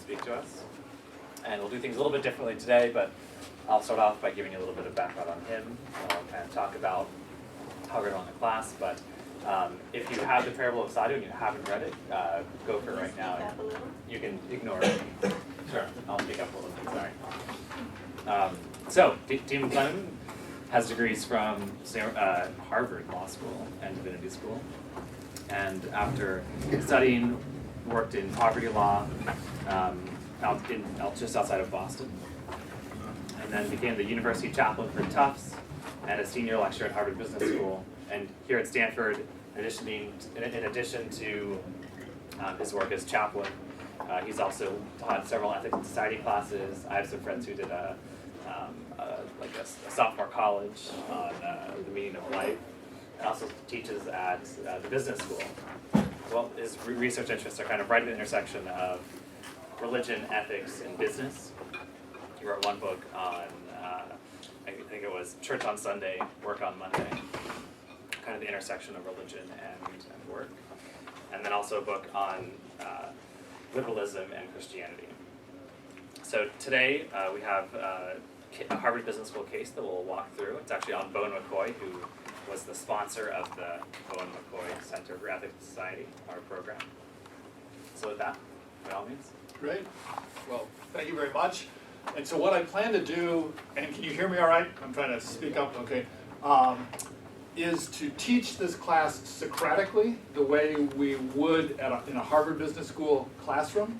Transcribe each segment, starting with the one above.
speak to us. And we'll do things a little bit differently today, but I'll start off by giving you a little bit of background on him. I'll kind of talk about how we're going to class, but if you have the Parable of Sadhu and you haven't read it, go for it right now. You can ignore it. Sure, I'll speak up a little bit, sorry. So, Dean McLennan has degrees from Harvard Law School and Divinity School. And after studying, worked in poverty law just outside of Boston. And then became the university chaplain for Tufts and a senior lecturer at Harvard Business School. And here at Stanford, in addition to his work as chaplain, he's also taught several ethics and society classes. I have some friends who did a sophomore college on the meaning of life, and also teaches at the business school. Well, his research interests are kind of right at the intersection of religion, ethics, and business. He wrote one book on, I think it was Church on Sunday, Work on Monday, kind of the intersection of religion and work. And then also a book on liberalism and Christianity. So today we have a Harvard Business School case that we'll walk through. It's actually on Bowen McCoy, who was the sponsor of the Bowen McCoy Center for Ethics and Society, our program. So with that, by all means. Great. Well, thank you very much. And so what I plan to do, and can you hear me all right? I'm trying to speak up, okay. Is to teach this class Socratically, the way we would in a Harvard Business School classroom.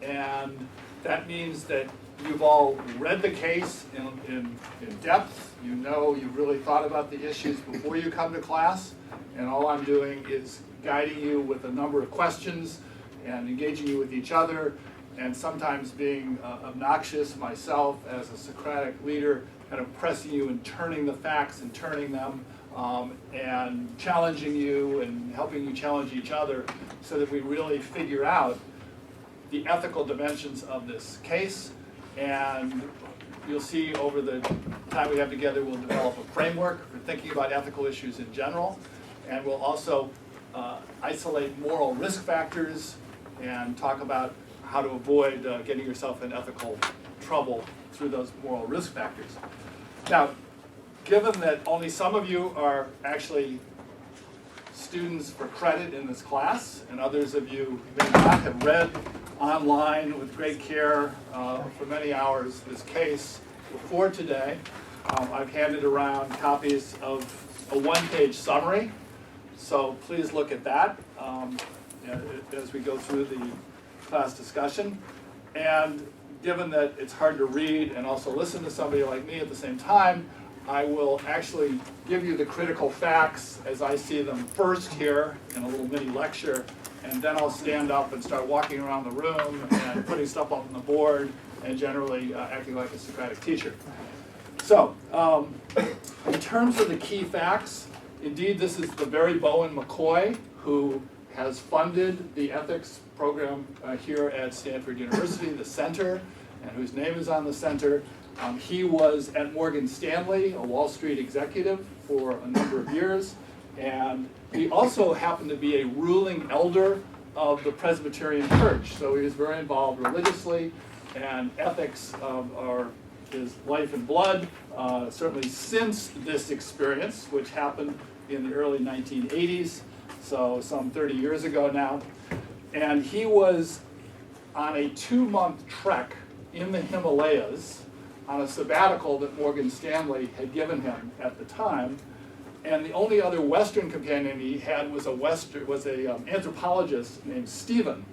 And that means that you've all read the case in depth. You know you've really thought about the issues before you come to class. And all I'm doing is guiding you with a number of questions and engaging you with each other, and sometimes being obnoxious myself as a Socratic leader, kind of pressing you and turning the facts and turning them, and challenging you and helping you challenge each other so that we really figure out the ethical dimensions of this case. And you'll see over the time we have together, we'll develop a framework for thinking about ethical issues in general. And we'll also isolate moral risk factors and talk about how to avoid getting yourself in ethical trouble through those moral risk factors. Now, given that only some of you are actually students for credit in this class, and others of you may not have read online with great care for many hours this case before today, I've handed around copies of a one-page summary. So please look at that as we go through the class discussion. And given that it's hard to read and also listen to somebody like me at the same time, I will actually give you the critical facts as I see them first here in a little mini lecture, and then I'll stand up and start walking around the room and putting stuff up on the board and generally acting like a Socratic teacher. So, in terms of the key facts, indeed this is the very Bowen McCoy who has funded the ethics program here at Stanford University, the center, and whose name is on the center. He was at Morgan Stanley, a Wall Street executive, for a number of years, and he also happened to be a ruling elder of the Presbyterian Church, so he was very involved religiously, and ethics are his life and blood, certainly since this experience, which happened in the early 1980s, so some 30 years ago now. And he was on a 2-month trek in the Himalayas on a sabbatical that Morgan Stanley had given him at the time. And the only other Western companion he had was a anthropologist named Stephen.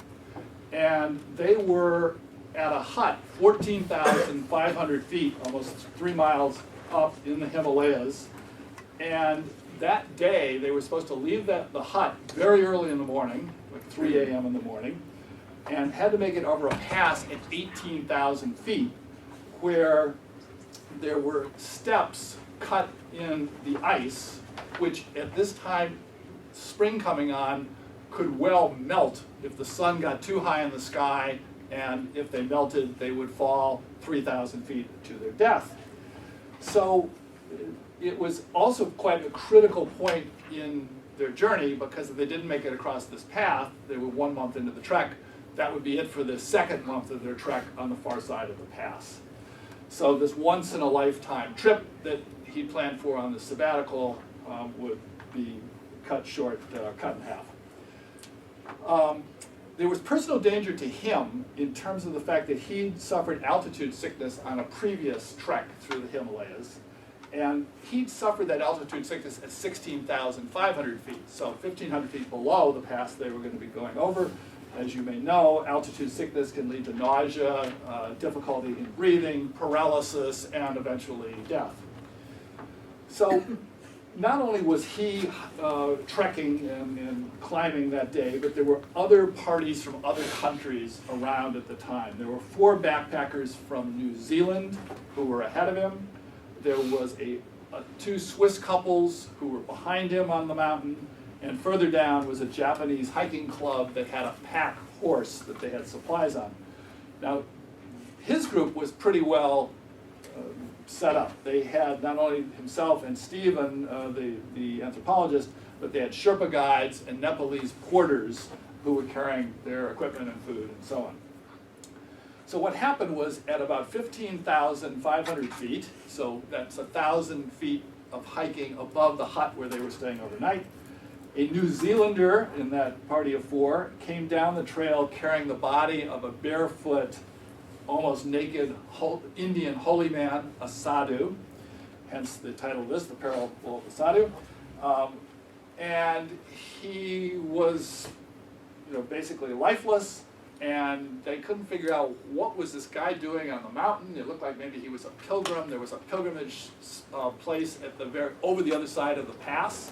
And they were at a hut 14,500 feet, almost 3 miles up in the Himalayas. And that day, they were supposed to leave the hut very early in the morning, like 3 a.m. in the morning, and had to make it over a pass at 18,000 feet, where there were steps cut in the ice, which at this time, spring coming on, could well melt if the sun got too high in the sky, and if they melted, they would fall 3,000 feet to their death. So it was also quite a critical point in their journey, because if they didn't make it across this path, they were 1 month into the trek, that would be it for the second month of their trek on the far side of the pass. So this once-in-a-lifetime trip that he planned for on the sabbatical would be cut short, cut in half. There was personal danger to him in terms of the fact that he'd suffered altitude sickness on a previous trek through the Himalayas. And he'd suffered that altitude sickness at 16,500 feet, so 1,500 feet below the pass they were going to be going over. As you may know, altitude sickness can lead to nausea, difficulty in breathing, paralysis, and eventually death. So not only was he trekking and climbing that day, but there were other parties from other countries around at the time. There were 4 backpackers from New Zealand who were ahead of him. There was 2 Swiss couples who were behind him on the mountain, and further down was a Japanese hiking club that had a pack horse that they had supplies on. Now, his group was pretty well set up. They had not only himself and Stephen, the anthropologist, but they had Sherpa guides and Nepalese porters who were carrying their equipment and food and so on. So what happened was at about 15,500 feet, so that's 1,000 feet of hiking above the hut where they were staying overnight, a New Zealander in that party of 4 came down the trail carrying the body of a barefoot, almost naked Indian holy man, a sadhu, hence the title of this, The Parable of the Sadhu. And he was basically lifeless, and they couldn't figure out what was this guy doing on the mountain. It looked like maybe he was a pilgrim. There was a pilgrimage place at over the other side of the pass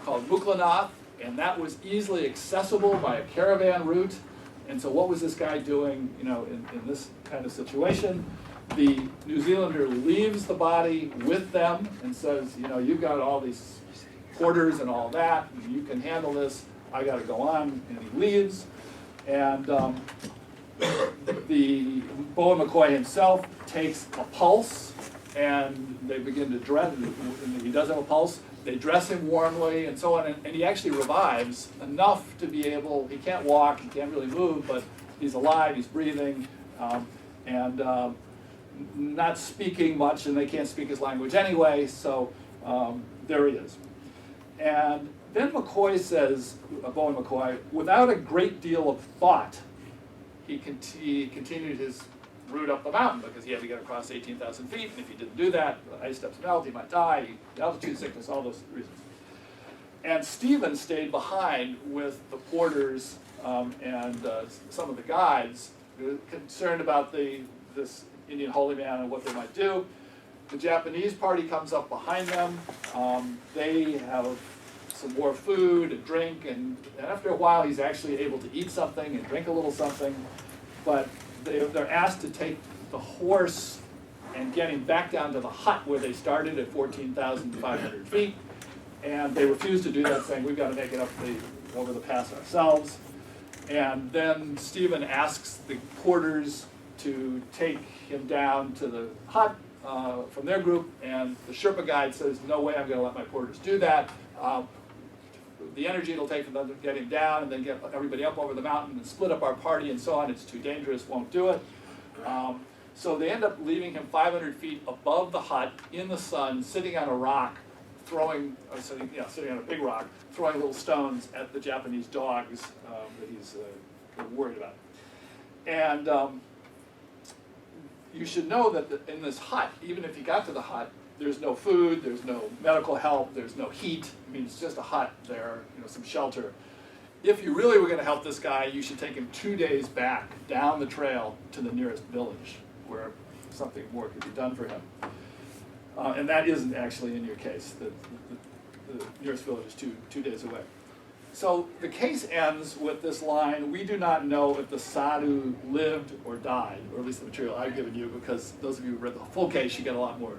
called Muklanath, and that was easily accessible by a caravan route. And so what was this guy doing, in this kind of situation? The New Zealander leaves the body with them and says, you've got all these porters and all that, and you can handle this, I got to go on, and he leaves. And the Bowen McCoy himself takes a pulse, and they begin to dress, and he does have a pulse. They dress him warmly and so on, and he actually revives enough to be able, he can't walk, he can't really move, but he's alive, he's breathing, and not speaking much, and they can't speak his language anyway, so there he is. And then McCoy says, Bowen McCoy, without a great deal of thought, he continued his route up the mountain because he had to get across 18,000 feet, and if he didn't do that, the ice steps melt, he might die, altitude sickness, all those reasons. And Stephen stayed behind with the porters and some of the guides, concerned about this Indian holy man and what they might do. The Japanese party comes up behind them. They have some more food and drink, and after a while he's actually able to eat something and drink a little something, but they're asked to take the horse and get him back down to the hut where they started at 14,500 feet, and they refuse to do that, saying we've got to make it up over the pass ourselves. And then Stephen asks the porters to take him down to the hut from their group, and the Sherpa guide says, no way, I'm going to let my porters do that. The energy it'll take for them to get him down and then get everybody up over the mountain and split up our party and so on, it's too dangerous, won't do it. So they end up leaving him 500 feet above the hut in the sun, sitting on a rock, sitting on a big rock, throwing little stones at the Japanese dogs that he's worried about. And you should know that in this hut, even if he got to the hut, there's no food, there's no medical help, there's no heat. I mean, it's just a hut there, some shelter. If you really were going to help this guy, you should take him 2 days back down the trail to the nearest village where something more could be done for him. And that isn't actually in your case. The nearest village is two days away. So the case ends with this line, we do not know if the sadhu lived or died, or at least the material I've given you, because those of you who read the full case, you get a lot more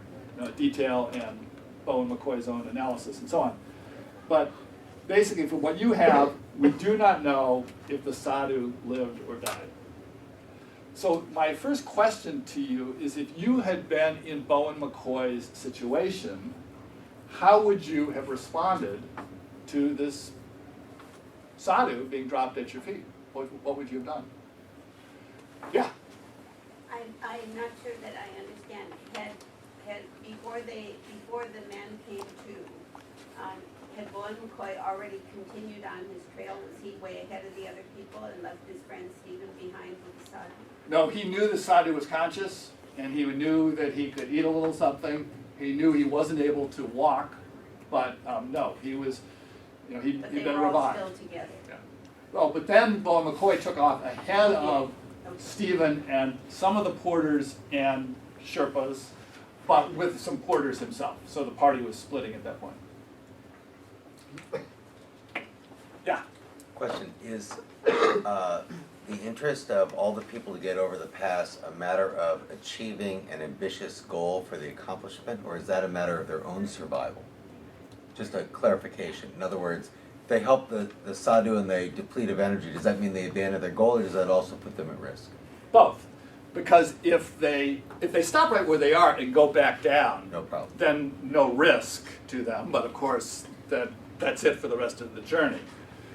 detail and Bowen McCoy's own analysis and so on. But basically, from what you have, we do not know if the sadhu lived or died. So my first question to you is, if you had been in Bowen McCoy's situation, how would you have responded to this sadhu being dropped at your feet? What would you have done? Yeah. I'm not sure that I understand. Before the men came to, had Bowen McCoy already continued on his trail? Was he way ahead of the other people and left his friend Stephen behind with the Sadhu? No, he knew the Sadhu was conscious, and he knew that he could eat a little something. He knew he wasn't able to walk, but no, he was, But he'd they been were all revived. still together. Yeah. Well, but then Bowen McCoy took off ahead of Okay. Stephen and some of the porters and Sherpas, but with some porters himself. So the party was splitting at that point. Yeah. Question, is the interest of all the people to get over the pass a matter of achieving an ambitious goal for the accomplishment, or is that a matter of their own survival? Just a clarification. In other words, if they help the Sadhu and they deplete of energy, does that mean they abandon their goal, or does that also put them at risk? Both. Because if they stop right where they are and go back down, No problem. then no risk to them, but of course that's it for the rest of the journey.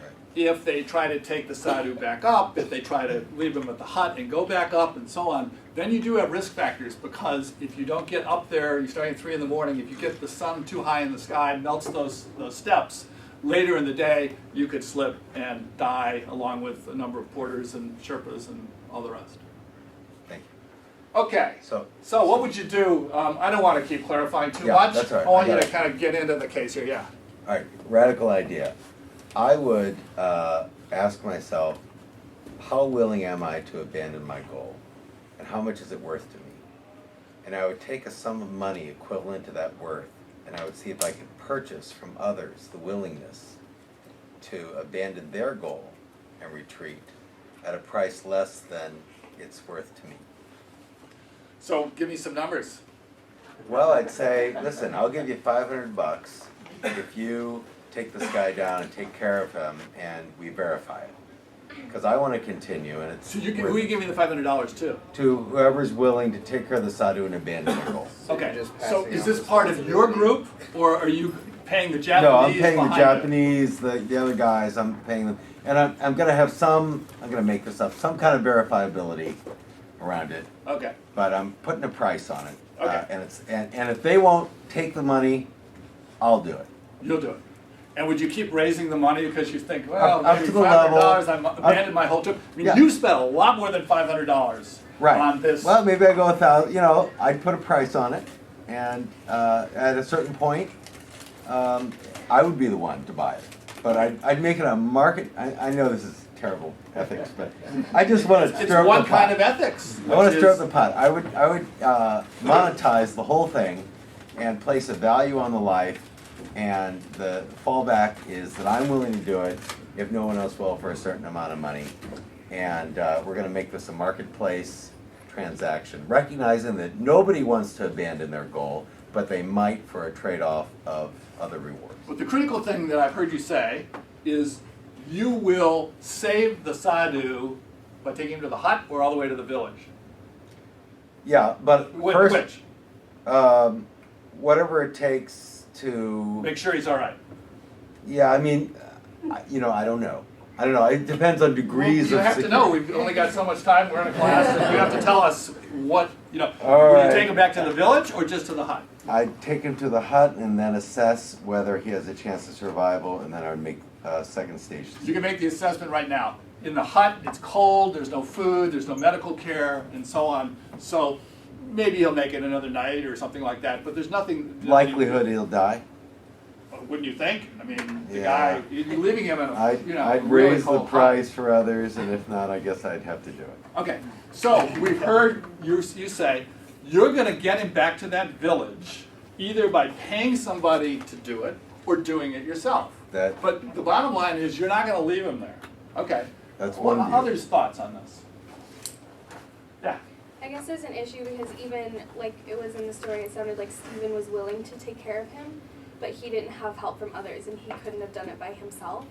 Right. If they try to take the Sadhu back up, if they try to leave him at the hut and go back up and so on, then you do have risk factors, because if you don't get up there, you're starting at 3 in the morning, if you get the sun too high in the sky, melts those steps, later in the day you could slip and die along with a number of porters and Sherpas and all the rest. Thank you. Okay, So, so what would you do? I don't want to keep clarifying too Yeah, much. that's all right. I want I you got to it. kind of get into the case here, yeah. all right, radical idea. I would ask myself, how willing am I to abandon my goal? And how much is it worth to me? And I would take a sum of money equivalent to that worth, and I would see if I could purchase from others the willingness to abandon their goal and retreat at a price less than it's worth to me. So give me some numbers. Well, I'd say, listen, I'll give you $500 if you take this guy down and take care of him and we verify it. Because I want to continue, and it's So who are you giving the $500 to? to whoever's willing to take care of the Sadhu and abandon their goal. Okay, just so passing is out this this part of your group, or are you paying the Japanese No, I'm paying the behind it? Japanese, the other guys, I'm paying them. And I'm going to have some, I'm going to make this up, some kind of verifiability around it. Okay, But I'm putting a price on it. Okay. And if they won't take the money, I'll do it. you'll do it. And would you keep raising the money because you think, well, Up maybe to the $500, level. I've abandoned my whole trip? I mean, Yeah. you spent a lot more than $500 on this. Well, maybe I go 1,000. I'd put a price on it, and at a certain point, I would be the one to buy it. But I'd make it a market. I know this is terrible ethics, but I just want to It's stir up one the pot. kind of ethics. I want which to stir up is- the pot. I would monetize the whole thing, and place a value on the life. And the fallback is that I'm willing to do it if no one else will for a certain amount of money. And we're going to make this a marketplace transaction, recognizing that nobody wants to abandon their goal, but they might for a trade-off of other rewards. But the critical thing that I've heard you say is you will save the Sadhu by taking him to the hut or all the way to the village. Yeah, but first, Which? whatever it takes to. Make sure he's all right. Yeah, I mean, I don't know. It depends on degrees You of have to security. know, we've only got so much time, we're in a class, and you have to tell us what, All will you right. take him back to the village or just to the hut? I'd take him to the hut and then assess whether he has a chance of survival, and then I would make second stage. You can make the assessment right now. In the hut, it's cold, there's no food, there's no medical care, and so on. So maybe he'll make it another night or something like that, but there's nothing. Likelihood he'll die. Wouldn't you think? I mean, the Yeah. guy, you're leaving him in a, I'd really raise the cold hut. price for others, and if not, I guess I'd have to do it. Okay, so we've heard you say you're going to get him back to that village either by paying somebody to do it or doing it yourself. But the bottom line is you're not going to leave him there. Okay. That's What one view. others' thoughts on this? Yeah. I guess there's an issue because even like it was in the story, it sounded like Stephen was willing to take care of him, but he didn't have help from others and he couldn't have done it by himself.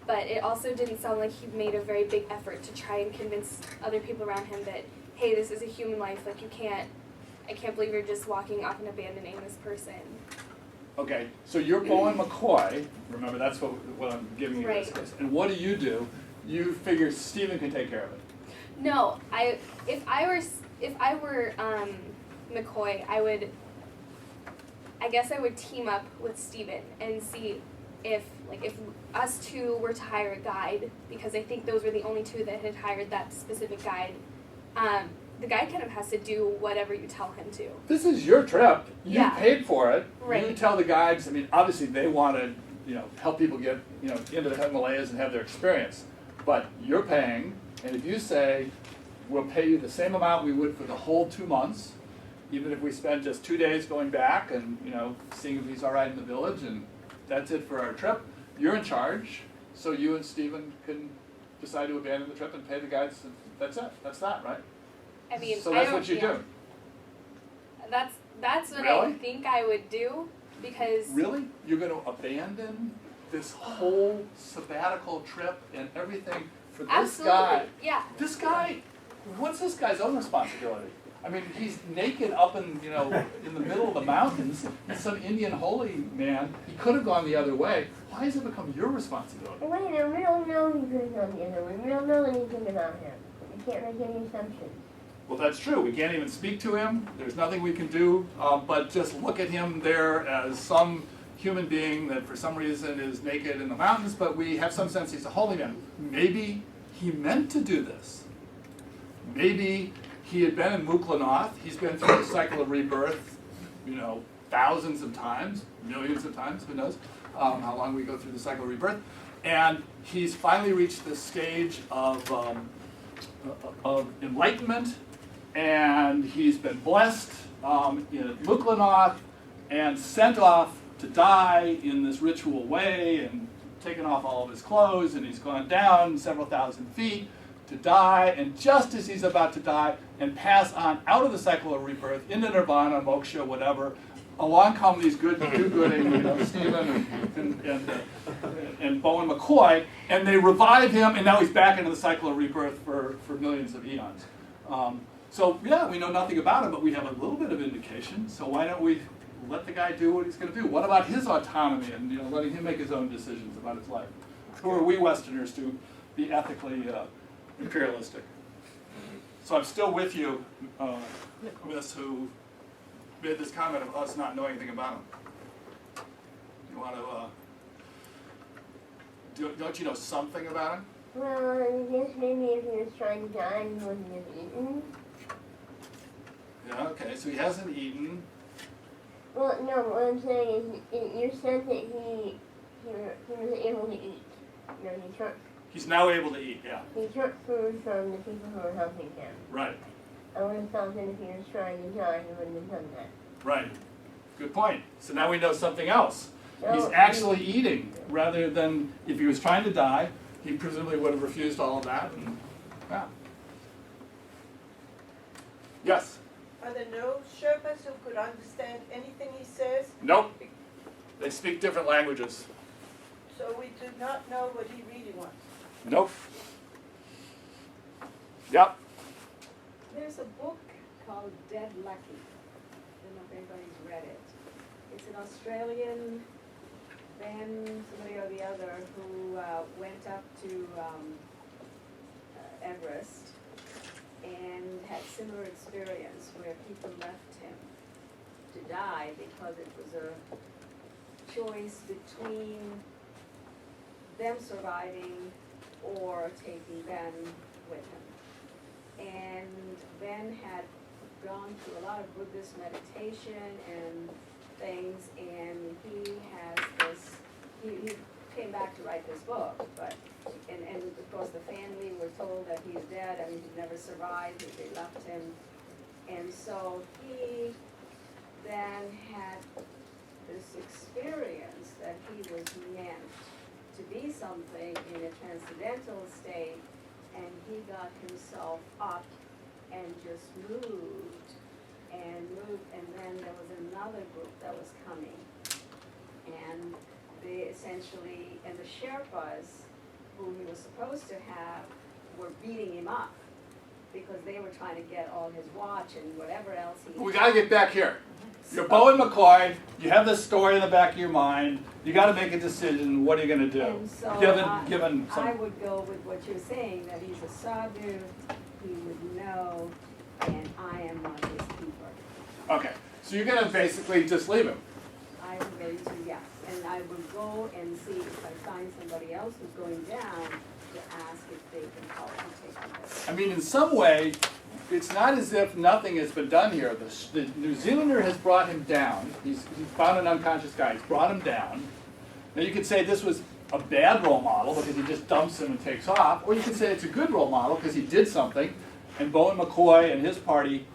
But it also didn't sound like he made a very big effort to try and convince other people around him that, hey, this is a human life, like I can't believe you're just walking off and abandoning this person. Okay, so you're Bowen McCoy. Remember, that's what I'm giving you Right. this case. And what do? You figure Stephen can take care of it. No, if I were McCoy, I guess I would team up with Stephen and see if us two were to hire a guide, because I think those were the only two that had hired that specific guide. The guide kind of has to do whatever you tell him to. This is your trip. You Yeah. paid for it. Right. You tell the guides. I mean, obviously they want to, help people get, into the Himalayas and have their experience. But you're paying, and if you say, we'll pay you the same amount we would for the whole 2 months, even if we spend just 2 days going back and, seeing if he's all right in the village, and that's it for our trip, you're in charge. So you and Stephen can decide to abandon the trip and pay the guides. And that's it. That's that, right? I mean, So I that's don't, what you yeah. do. That's what Really? I think I would do, because Really? You're going to abandon this whole sabbatical trip and everything for this absolutely, guy? yeah. This guy, what's this guy's own responsibility? I mean, he's naked up in, in the middle of the mountains. He's some Indian holy man. He could have gone the other way. Why has it become your responsibility? Wait, we don't know he could have gone the other way. We don't know anything about him. We can't make any assumptions. Well, that's true. We can't even speak to him. There's nothing we can do but just look at him there as some human being that for some reason is naked in the mountains, but we have some sense he's a holy man. Maybe he meant to do this. Maybe he had been in Muklanath. He's been through the cycle of rebirth, thousands of times, millions of times, who knows how long we go through the cycle of rebirth. And he's finally reached this stage of enlightenment, and he's been blessed in Muklanath and sent off to die in this ritual way, and taken off all of his clothes, and he's gone down several thousand feet to die, and just as he's about to die and pass on out of the cycle of rebirth into nirvana, moksha, whatever, along come these do-gooding, Stephen and Bowen McCoy, and they revive him, and now he's back into the cycle of rebirth for millions of eons. So yeah, we know nothing about him, but we have a little bit of indication. So why don't we let the guy do what he's going to do? What about his autonomy and letting him make his own decisions about his life? Who are we Westerners to be ethically imperialistic? So I'm still with you, Miss, who made this comment of us not knowing anything about him. You want to, don't you know something about him? Well, I guess maybe if he was trying to die, he wouldn't have eaten. Yeah, okay, so he hasn't eaten. Well, no, what I'm saying is, you said that he was able to eat. He took He's now able to eat, yeah. He took food from the people who were helping him. Right, I would have thought that if he was trying to die, he wouldn't have done that. right. Good point. So now we know something else. He's No, actually eating, rather than if he was trying to die, he presumably would have refused all of that. And, yeah. Yes? Are there no Sherpas who could understand anything he says? Nope. They speak different languages. So we do not know what he really wants. Nope. Yep. There's a book called Dead Lucky. I don't know if anybody's read it. It's an Australian man, somebody or the other, who went up to Everest and had similar experience where people left him to die because it was a choice between them surviving or taking Ben with him. And Ben had gone through a lot of Buddhist meditation and things, and he has this, he came back to write this book, but, and of course the family were told that he's dead, I mean, he never survived, that they left him. And so he then had this experience that he was meant to be something in a transcendental state, and he got himself up and just moved, and then there was another group that was coming, and they essentially, and the Sherpas, whom he was supposed to have, were beating him up, because they were trying to get all his watch and whatever else he We got to get back here. You're Bowen McCoy. You have this story in the back of your mind. You got to make a decision. What are you going to do? And so Given some. I would go with what you're saying, that he's a sadhu he would know, and I am not his keeper. Okay, so you're gonna basically just leave him. I am going to, yes, and I will go and see if I find somebody else who's going down to ask if they can help me take him there. I mean, in some way, it's not as if nothing has been done here. The New Zealander has brought him down. He's found an unconscious guy. He's brought him down. Now you could say this was a bad role model because he just dumps him and takes off, or you could say it's a good role model because he did something, and Bowen McCoy and his party,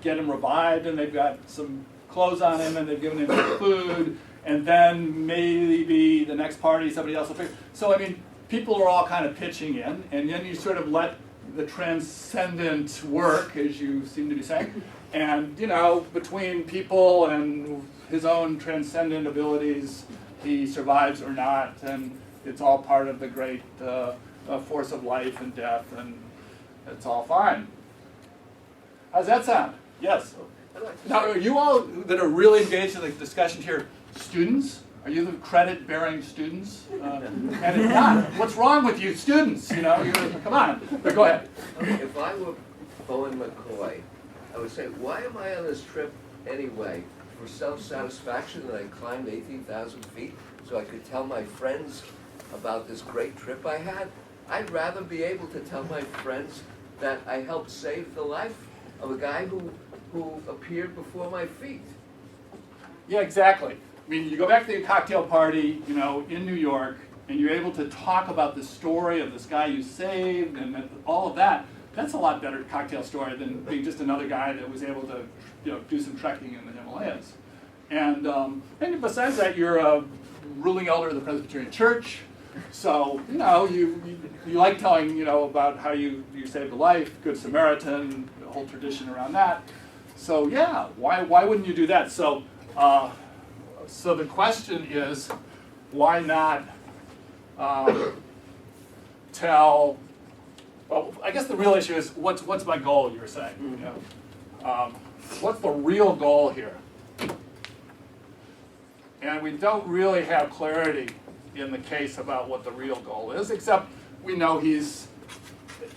get him revived, and they've got some clothes on him, and they've given him some food, and then maybe the next party somebody else will figure. So I mean, people are all kind of pitching in, and then you sort of let the transcendent work, as you seem to be saying, and between people and his own transcendent abilities, he survives or not, and it's all part of the great force of life and death, and it's all fine. How's that sound? Yes. Now, are you all that are really engaged in the discussion here students? Are you the credit-bearing students? And if not, what's wrong with you students? Come on. But go ahead. Okay, if I were Bowen McCoy, I would say, why am I on this trip anyway? For self-satisfaction that I climbed 18,000 feet so I could tell my friends about this great trip I had? I'd rather be able to tell my friends that I helped save the life of a guy who appeared before my feet. Yeah, exactly. I mean, you go back to the cocktail party, in New York, and you're able to talk about the story of this guy you saved and all of that. That's a lot better cocktail story than being just another guy that was able to, do some trekking in the Himalayas. And besides that, you're a ruling elder of the Presbyterian Church. So, you like telling, about how you saved a life, Good Samaritan, the whole tradition around that. So yeah, why wouldn't you do that? So the question is, why not tell? Well, I guess the real issue is what's my goal? You were saying. What's the real goal here? And we don't really have clarity in the case about what the real goal is, except we know he's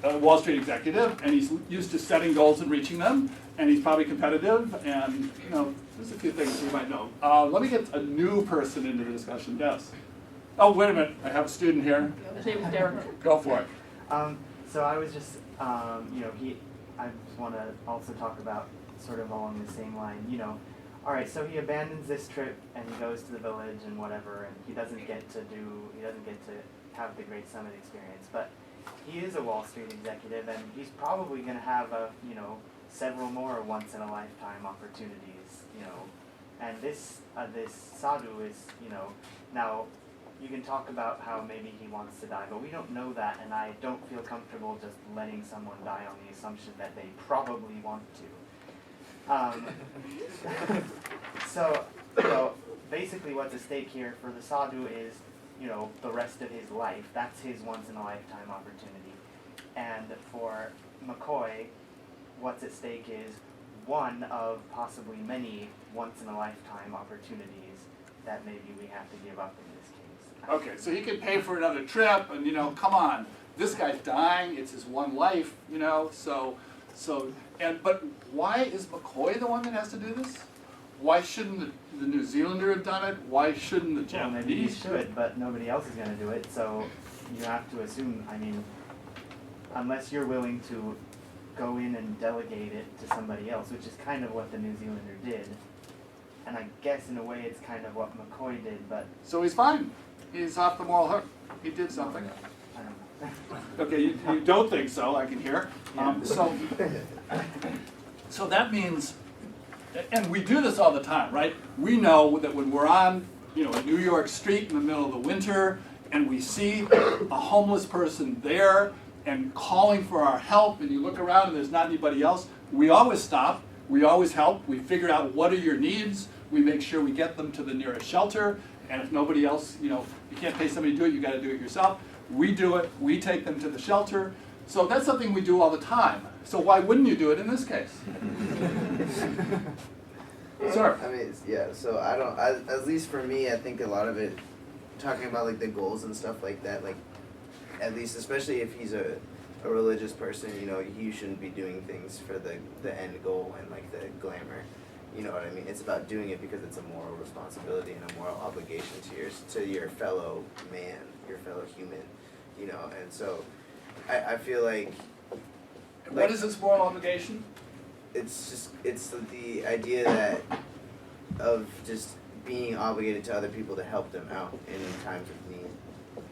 a Wall Street executive, and he's used to setting goals and reaching them, and he's probably competitive, and there's a few things you might know. Let me get a new person into the discussion. Yes. Oh, wait a minute. I have a student here. His name is Derek. Go for it. So I was just, I just want to also talk about sort of along the same line, all right, so he abandons this trip and he goes to the village and whatever, and he doesn't get to have the Great Summit experience, but he is a Wall Street executive, and he's probably going to have several more once-in-a-lifetime opportunities, and this Sadhu is, now you can talk about how maybe he wants to die, but we don't know that, and I don't feel comfortable just letting someone die on the assumption that they probably want to. So, basically what's at stake here for the Sadhu is, the rest of his life. That's his once-in-a-lifetime opportunity. And for McCoy, what's at stake is one of possibly many once-in-a-lifetime opportunities that maybe we have to give up in this case. Okay, so he could pay for another trip, and come on, this guy's dying. It's his one life, but why is McCoy the one that has to do this? Why shouldn't the New Zealander have done it? Why shouldn't the Japanese? Well, maybe he should, but nobody else is going to do it. So you have to assume. Unless you're willing to go in and delegate it to somebody else, which is kind of what the New Zealander did. And I guess in a way it's kind of what McCoy did, but... So he's fine. He's off the moral hook. He did something. I don't know. Okay, you don't think so, I can hear. So that means, and we do this all the time, right? We know that when we're on, a New York street in the middle of the winter, and we see a homeless person there and calling for our help, and you look around and there's not anybody else, we always stop, we always help, we figure out what are your needs, we make sure we get them to the nearest shelter, and if nobody else, you can't pay somebody to do it, you gotta do it yourself. We do it, we take them to the shelter. So that's something we do all the time. So why wouldn't you do it in this case? Sir? So I don't, at least for me, I think a lot of it, talking about the goals and stuff like that, at least especially if he's a religious person, you know, you shouldn't be doing things for the end goal and like the glamour. You know what I mean? It's about doing it because it's a moral responsibility and a moral obligation to your fellow man, your fellow human, you know. And so, I feel like. What is this moral obligation? It's the idea that of just being obligated to other people to help them out in times of need,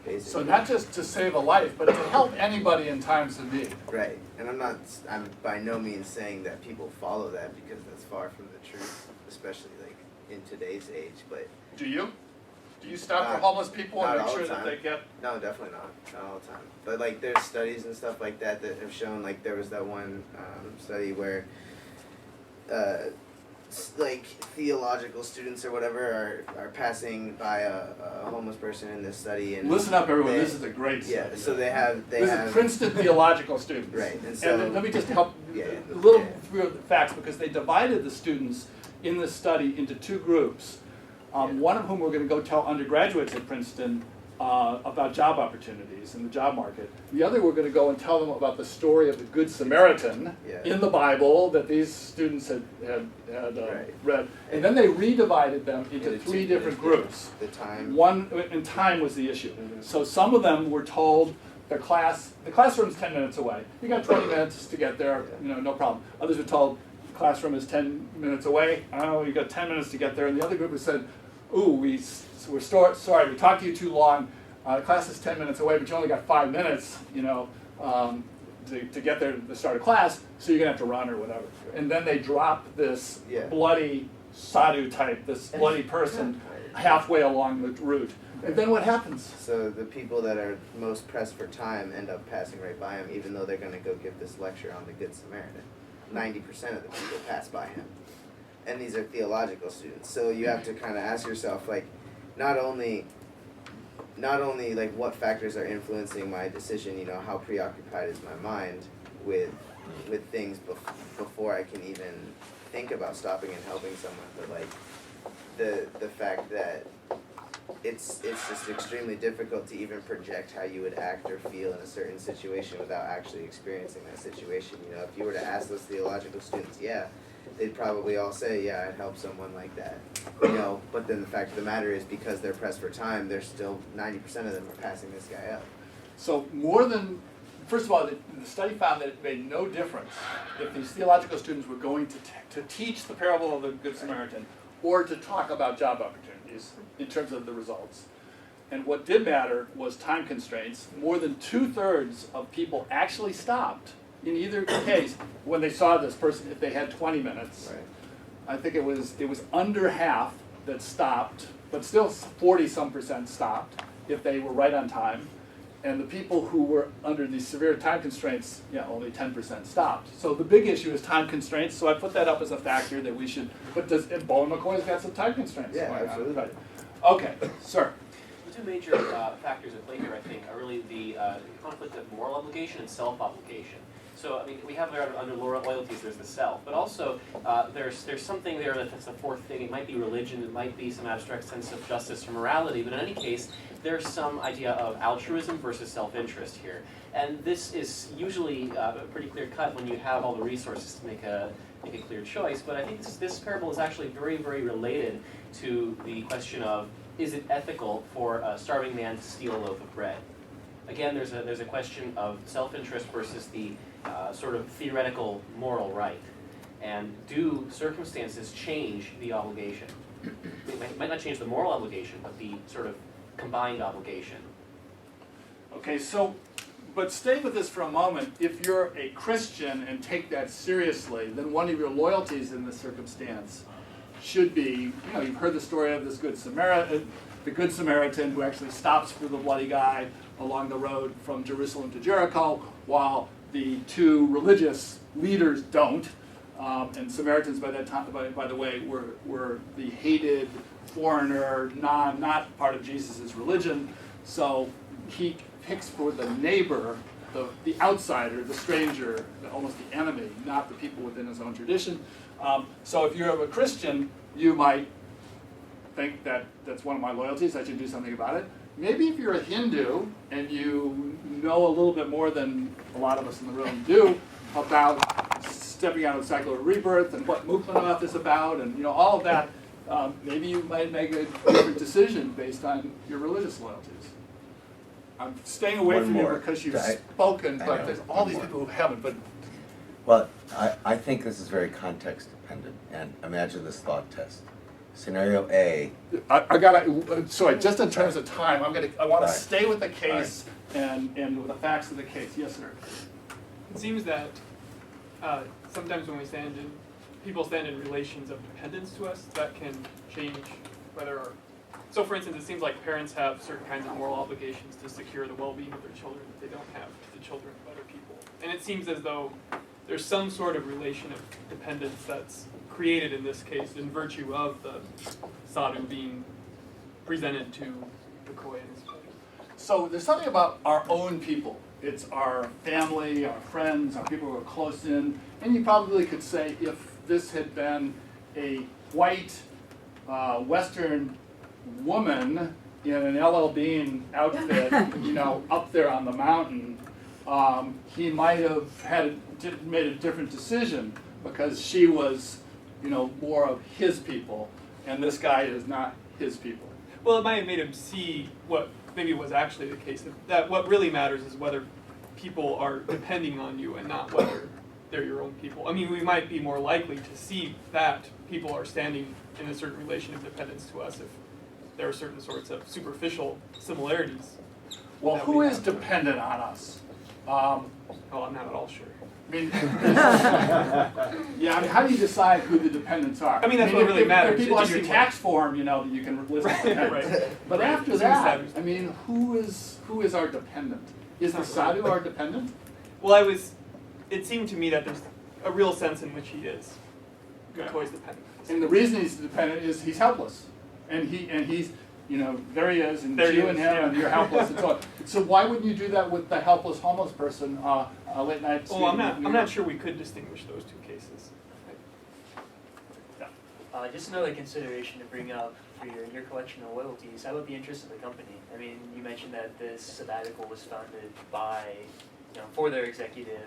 basically. So not just to save a life, but to help anybody in times of need. Right, and I'm by no means saying that people follow that because that's far from the truth, especially like in today's age. But do you? Do you stop for homeless people and not make all sure the that time. they get? No, definitely not all the time. But like there's studies and stuff like that that have shown, like there was that one study where like theological students or whatever are passing by a homeless person in this study, and Listen up, everyone. they- This is a great study. yeah. So they have This is Princeton theological students. Right, and so then let me just help yeah, a little yeah. few of the facts, because they divided the students in this study into two groups. One of whom we're going to go tell undergraduates at Princeton about job opportunities in the job market. The other we're going to go and tell them about the story of the Good Samaritan Yeah. in the Bible that these students had Right. read. And then they redivided them into three different groups. The time. One, and time was the issue. Mhm. So some of them were told the classroom's 10 minutes away. You got 20 minutes to get there, you know, no problem. Others were told the classroom is 10 minutes away. Oh, you got 10 minutes to get there. And the other group was said, ooh, we're sorry, we talked to you too long. The class is 10 minutes away, but you only got 5 minutes, you know, to get there to start a class, so you're gonna have to run or whatever. And then they drop this Yeah. bloody Sadhu type, this bloody person halfway along the route. And then what happens? So the people that are most pressed for time end up passing right by him, even though they're going to go give this lecture on the Good Samaritan. 90% of the people pass by him. And these are theological students. So you have to kind of ask yourself, like, not only like what factors are influencing my decision, you know, how preoccupied is my mind with things before I can even think about stopping and helping someone, but like the fact that it's just extremely difficult to even project how you would act or feel in a certain situation without actually experiencing that situation. You know, if you were to ask those theological students, yeah, they'd probably all say, yeah, I'd help someone like that. You know, but then the fact of the matter is, because they're pressed for time, they're still 90% of them are passing this guy up. So first of all, the study found that it made no difference if these theological students were going to teach the parable of the Good Samaritan or to talk about job opportunities in terms of the results. And what did matter was time constraints. More than 2/3 of people actually stopped in either case when they saw this person, if they had 20 minutes. Right. I think it was under half that stopped, but still 40-some% stopped if they were right on time. And the people who were under these severe time constraints, yeah, only 10% stopped. So the big issue is time constraints. So I put that up as a factor that we should. But and Bowen McCoy's got some time constraints. Yeah, going on, absolutely. right? Okay, sir. The two major factors at play here, I think, are really the conflict of moral obligation and self-obligation. So, I mean, we have there under loyalties, there's the self, but also there's something there that's a fourth thing. It might be religion, it might be some abstract sense of justice or morality, but in any case, there's some idea of altruism versus self-interest here. And this is usually pretty clear cut when you have all the resources to make a clear choice, but I think this parable is actually very, very related to the question of, is it ethical for a starving man to steal a loaf of bread? Again, there's a question of self-interest versus the sort of theoretical moral right. And do circumstances change the obligation? It might not change the moral obligation, but the sort of combined obligation. Okay, so, but stay with this for a moment. If you're a Christian and take that seriously, then one of your loyalties in this circumstance should be, you know, you've heard the story of this Good Samaritan who actually stops for the bloody guy along the road from Jerusalem to Jericho, while the two religious leaders don't. And Samaritans by that time, by the way, were the hated foreigner, not part of Jesus' religion. So he picks for the neighbor, the outsider, the stranger, almost the enemy, not the people within his own tradition. So if you're a Christian, you might think that that's one of my loyalties, I should do something about it. maybe if you're a Hindu and you know a little bit more than a lot of us in the room do about stepping out of cycle of rebirth and what Muklanath is about and all of that, maybe you might make a different decision based on your religious loyalties. I'm staying away One from more. you because you've spoken, I but know. there's all One these more. people who haven't. But Well, I think this is very context dependent, and imagine this thought test. Scenario A, I gotta. Sorry, just in terms of time, I want to Right. stay with the case and with the facts of the case. Yes, sir. It seems that sometimes when people stand in relations of dependence to us, that can change whether so for instance, it seems like parents have certain kinds of moral obligations to secure the well-being of their children that they don't have to the children of other people. And it seems as though there's some sort of relation of dependence that's created in this case in virtue of the Sadhu being presented to McCoy and his brother. So there's something about our own people. It's our family, our friends, our people who are close in. And you probably could say if this had been a white Western woman in an LL Bean outfit, up there on the mountain, he might have made a different decision because she was, more of his people, and this guy is not his people. Well, it might have made him see what maybe was actually the case. That what really matters is whether people are depending on you and not whether they're your own people. I mean, we might be more likely to see that people are standing in a certain relation of dependence to us if there are certain sorts of superficial similarities. Well, who is dependent on us? Oh, I'm not at all sure. I mean, how do you decide who the dependents are? I mean, that's what really matters. There are people It on just your seems tax form, that you can list as dependents. Right. But Right. after Seems that, savage. I mean, who is our dependent? Is the Sadhu our dependent? Well, it seemed to me that there's a real sense in which he is. McCoy's dependent. And the reason he's dependent is he's helpless, and he's there he is, and There you he and is, him, yeah. and you're helpless and so on. So why wouldn't you do that with the helpless homeless person late night? Oh, I'm not sure we could distinguish those two cases. Just another consideration to bring up for your collection of loyalties. How about the interest of the company? I mean, you mentioned that this sabbatical was founded by, for their executive,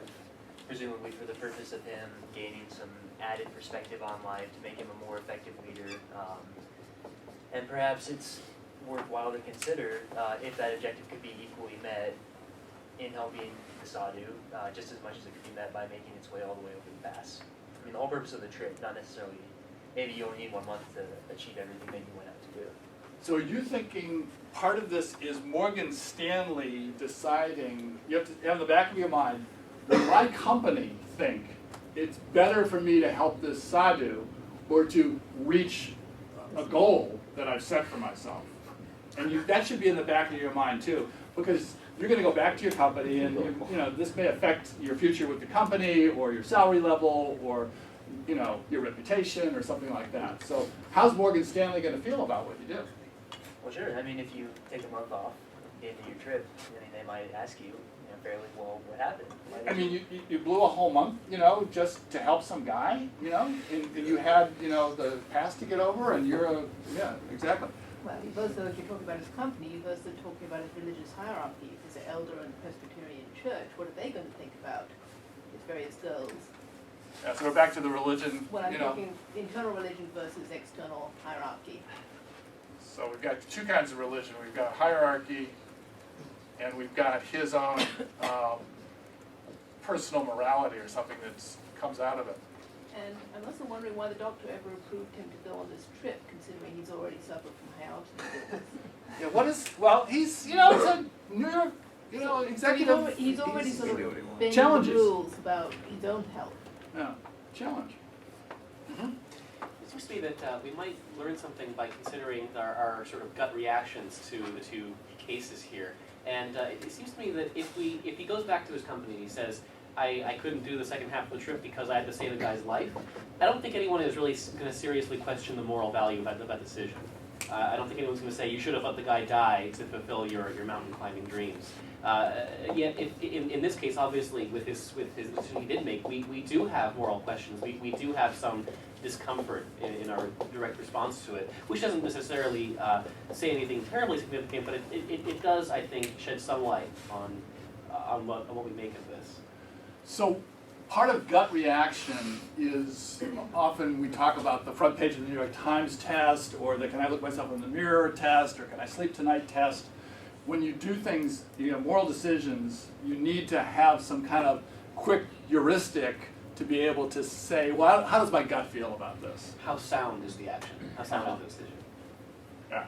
presumably for the purpose of him gaining some added perspective on life to make him a more effective leader. And perhaps it's worthwhile to consider if that objective could be equally met in helping the Sadhu, just as much as it could be met by making its way all the way over the pass. I mean, the whole purpose of the trip, not necessarily, maybe you only need 1 month to achieve everything that you went out to do. So are you thinking part of this is Morgan Stanley deciding, you have to have in the back of your mind, does my company think it's better for me to help this Sadhu or to reach a goal that I've set for myself? And that should be in the back of your mind too, because you're going to go back to your company and this may affect your future with the company or your salary level or your reputation or something like that. So how's Morgan Stanley going to feel about what you do? Well, sure. I mean, if you take a month off at the end of your trip, they might ask you, fairly, well, what happened? I mean, you blew a whole month, just to help some guy, and you had, the past to get over, and yeah, exactly. Well, you've also, if you're talking about his company, you've also talking about his religious hierarchy. If he's an elder in the Presbyterian Church, what are they going to think about his various goals? Yeah, so we're back to the religion, Well, I'm talking internal religion versus external hierarchy. So we've got two kinds of religion. We've got hierarchy, and we've got his own personal morality or something that comes out of it. And I'm also wondering why the doctor ever approved him to go on this trip, considering he's already suffered from high altitude. Yeah, he's, it's a New York, executive. He's already sort of bending the Challenges. rules about his own health. Yeah, challenge. It seems to me that we might learn something by considering our sort of gut reactions to the two cases here. And it seems to me that if he goes back to his company and he says, I couldn't do the second half of the trip because I had to save a guy's life, I don't think anyone is really going to seriously question the moral value of that decision. I don't think anyone's going to say you should have let the guy die to fulfill your mountain climbing dreams. Yet, in this case, obviously, with his decision he did make, we do have moral questions. We do have some discomfort in our direct response to it, which doesn't necessarily say anything terribly significant, but it does, I think, shed some light on what we make of this. So part of gut reaction is often we talk about the front page of the New York Times test, or the can I look myself in the mirror test, or can I sleep tonight test. When you do things, moral decisions, you need to have some kind of quick heuristic to be able to say, well, how does my gut feel about this? How sound is the action? How sound is the decision? Yeah.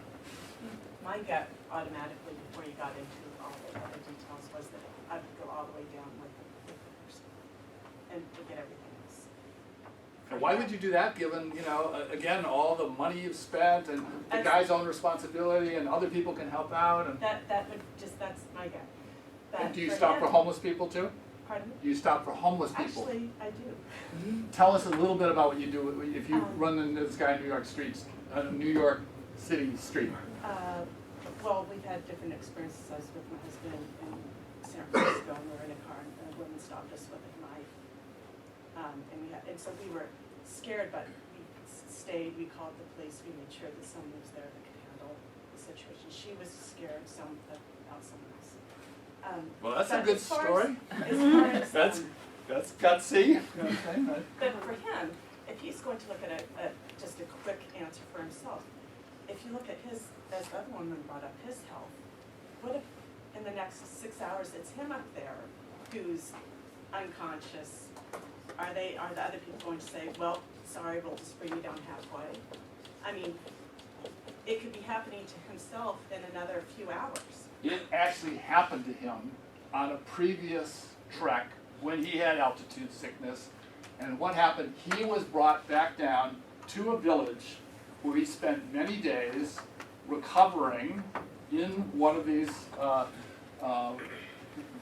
My gut automatically, before you got into all the other details, was that I would go all the way down with the person and forget everything else. And why would you do that, given, again, all the money you've spent and the guy's own responsibility and other people can help out? And That would just, that's my gut. And do you stop for homeless people too? Pardon me? Do you stop for homeless people? Actually, I do. Tell us a little bit about what you do if you run into this guy in New York streets, New York City street. Well, we've had different experiences. I was with my husband in San Francisco, and we were in a car, and a woman stopped us with a knife. And so we were scared, but we stayed. We called the police. We made sure that someone was there that could handle the situation. She was scared about someone else. Well, that's a but good as far story. As That's gutsy. But for him, if he's going to look at just a quick answer for himself, if you look at his, as the other woman brought up, his health, what if in the next 6 hours it's him up there who's unconscious? Are the other people going to say, well, sorry, we'll just bring you down halfway? I mean, it could be happening to himself in another few hours. It actually happened to him on a previous trek when he had altitude sickness. And what happened, he was brought back down to a village where he spent many days recovering in one of these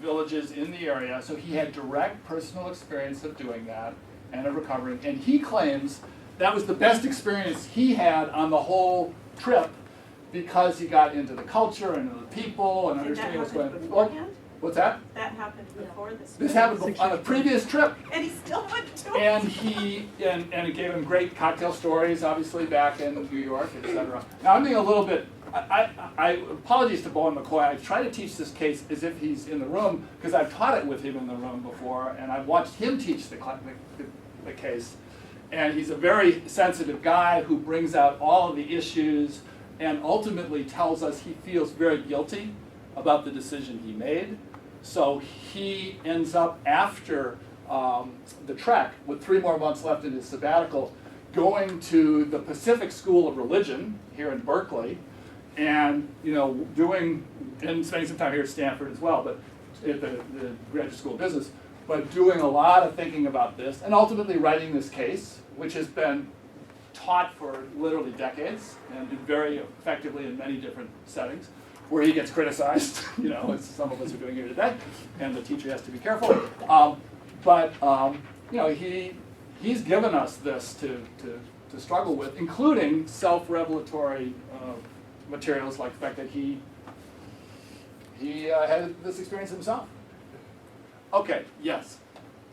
villages in the area. So he had direct personal experience of doing that and of recovering. And he claims that was the best experience he had on the whole trip, because he got into the culture and the people and understanding what's going on. What's that? That happened before this. This happened on a previous trip. And he still went to it. And it gave him great cocktail stories, obviously, back in New York, etc. Now I'm being a little bit, I apologies to Bowen McCoy. I try to teach this case as if he's in the room, because I've taught it with him in the room before, and I've watched him teach the case. And he's a very sensitive guy who brings out all of the issues and ultimately tells us he feels very guilty about the decision he made. So he ends up, after the trek, with 3 more months left in his sabbatical, going to the Pacific School of Religion here in Berkeley, and and spending some time here at Stanford as well, but at the Graduate School of Business, but doing a lot of thinking about this, and ultimately writing this case, which has been taught for literally decades and very effectively in many different settings, where he gets criticized, as some of us are doing here today, and the teacher has to be careful. He's given us this to struggle with, including self-revelatory materials, like the fact that he had this experience himself. Okay, yes?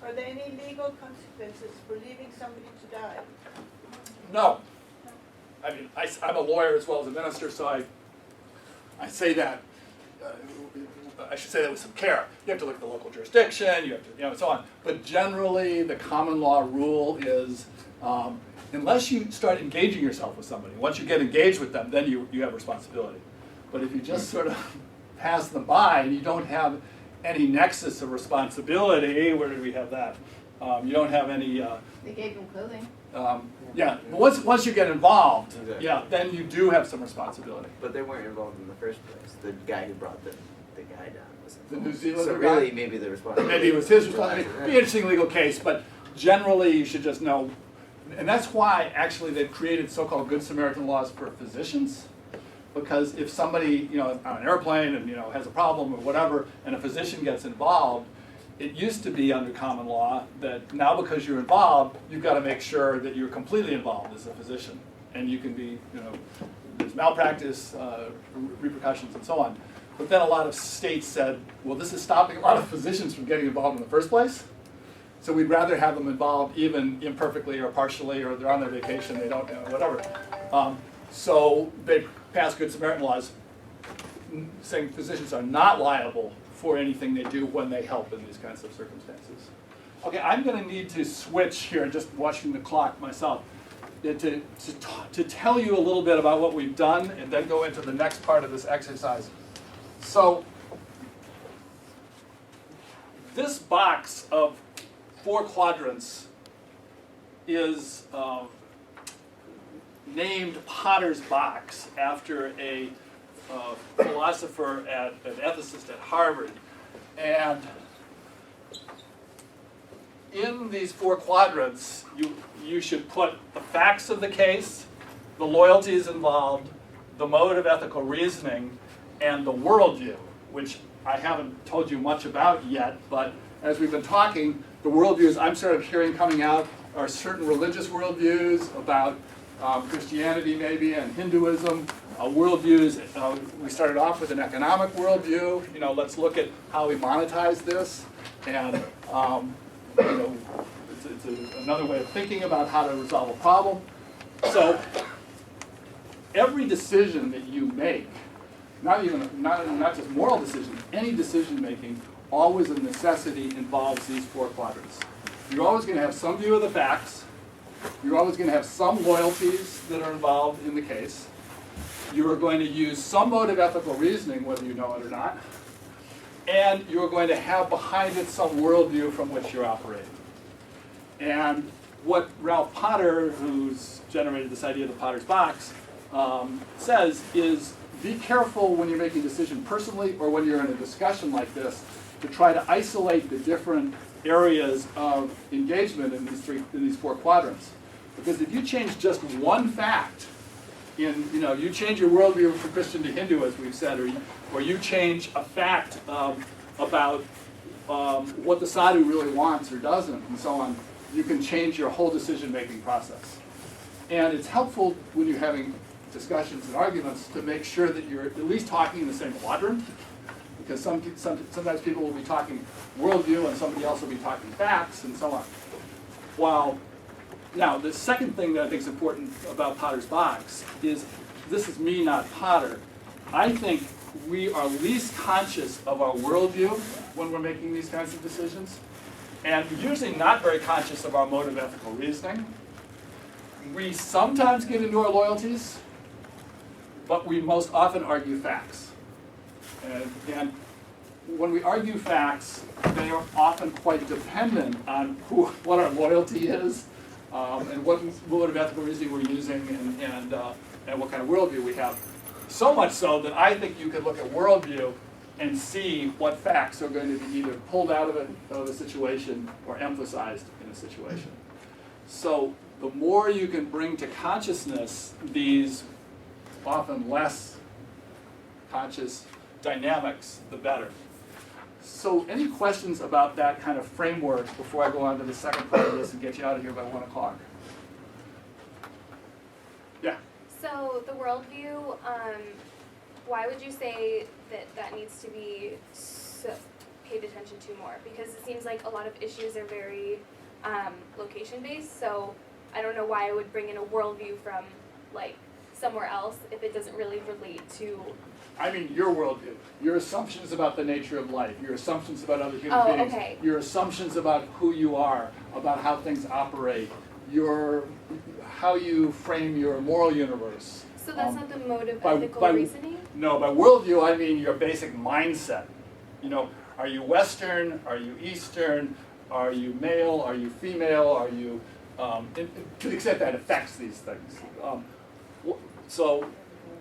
Are there any legal consequences for leaving somebody to die? No. I mean, I'm a lawyer as well as a minister, so I say that, I should say that with some care. You have to look at the local jurisdiction, you have to, and so on. But generally, the common law rule is, unless you start engaging yourself with somebody, once you get engaged with them, then you have responsibility. But if you just sort of pass them by and you don't have any nexus of responsibility, where did we have that? You don't have any... They gave them clothing. Yeah, but once you get involved, yeah, then you do have some responsibility. But they weren't involved in the first place. The guy who brought the guy down was involved. The New Zealander So really, guy? maybe the responsibility. Maybe it was his responsibility. It'd be an interesting legal case, but generally you should just know. And that's why, actually, they've created so-called Good Samaritan laws for physicians. Because if somebody, on an airplane and, has a problem or whatever, and a physician gets involved, it used to be under common law that now because you're involved, you've got to make sure that you're completely involved as a physician. And you can be, there's malpractice, repercussions, and so on. But then a lot of states said, well, this is stopping a lot of physicians from getting involved in the first place. So we'd rather have them involved even imperfectly or partially, or they're on their vacation, they don't, whatever. So they pass Good Samaritan laws saying physicians are not liable for anything they do when they help in these kinds of circumstances. Okay, I'm going to need to switch here, just watching the clock myself, to tell you a little bit about what we've done and then go into the next part of this exercise. So this box of 4 quadrants is named Potter's box after a philosopher an ethicist at Harvard. And in these 4 quadrants, you should put the facts of the case, the loyalties involved, the mode of ethical reasoning, and the worldview, which I haven't told you much about yet, but as we've been talking, the worldviews I'm sort of hearing coming out are certain religious worldviews about Christianity maybe and Hinduism. Worldviews, we started off with an economic worldview. Let's look at how we monetize this, and it's another way of thinking about how to resolve a problem. So every decision that you make, not just moral decisions, any decision making, always a necessity involves these 4 quadrants. You're always going to have some view of the facts. You're always going to have some loyalties that are involved in the case. You are going to use some mode of ethical reasoning, whether you know it or not. And you're going to have behind it some worldview from which you're operating. And what Ralph Potter, who's generated this idea of the Potter's box, says is be careful when you're making a decision personally or when you're in a discussion like this to try to isolate the different areas of engagement in these 4 quadrants. Because if you change just one fact, you change your worldview from Christian to Hindu, as we've said, or you change a fact about what the sadhu really wants or doesn't, and so on, you can change your whole decision-making process. And it's helpful when you're having discussions and arguments to make sure that you're at least talking in the same quadrant, because sometimes people will be talking worldview and somebody else will be talking facts and so on. Now, the second thing that I think is important about Potter's box is, this is me, not Potter. I think we are least conscious of our worldview when we're making these kinds of decisions, and usually not very conscious of our mode of ethical reasoning. We sometimes get into our loyalties, but we most often argue facts. And when we argue facts, they are often quite dependent on what our loyalty is, and what mode of ethical reasoning we're using, and what kind of worldview we have. So much so that I think you could look at worldview and see what facts are going to be either pulled out of a situation or emphasized in a situation. So the more you can bring to consciousness these often less conscious dynamics, the better. So any questions about that kind of framework before I go on to the second part of this and get you out of here by 1 o'clock? Yeah? So the worldview, why would you say that needs to be paid attention to more? Because it seems like a lot of issues are very location-based, so I don't know why I would bring in a worldview from somewhere else if it doesn't really relate to... I mean your worldview, your assumptions about the nature of life, your assumptions about other human beings, okay. Your assumptions about who you are, about how things operate, how you frame your moral universe. So that's not the mode of ethical reasoning? No, by worldview I mean your basic mindset. Are you Western? Are you Eastern? Are you male? Are you female? Are you, to the extent that affects these things. So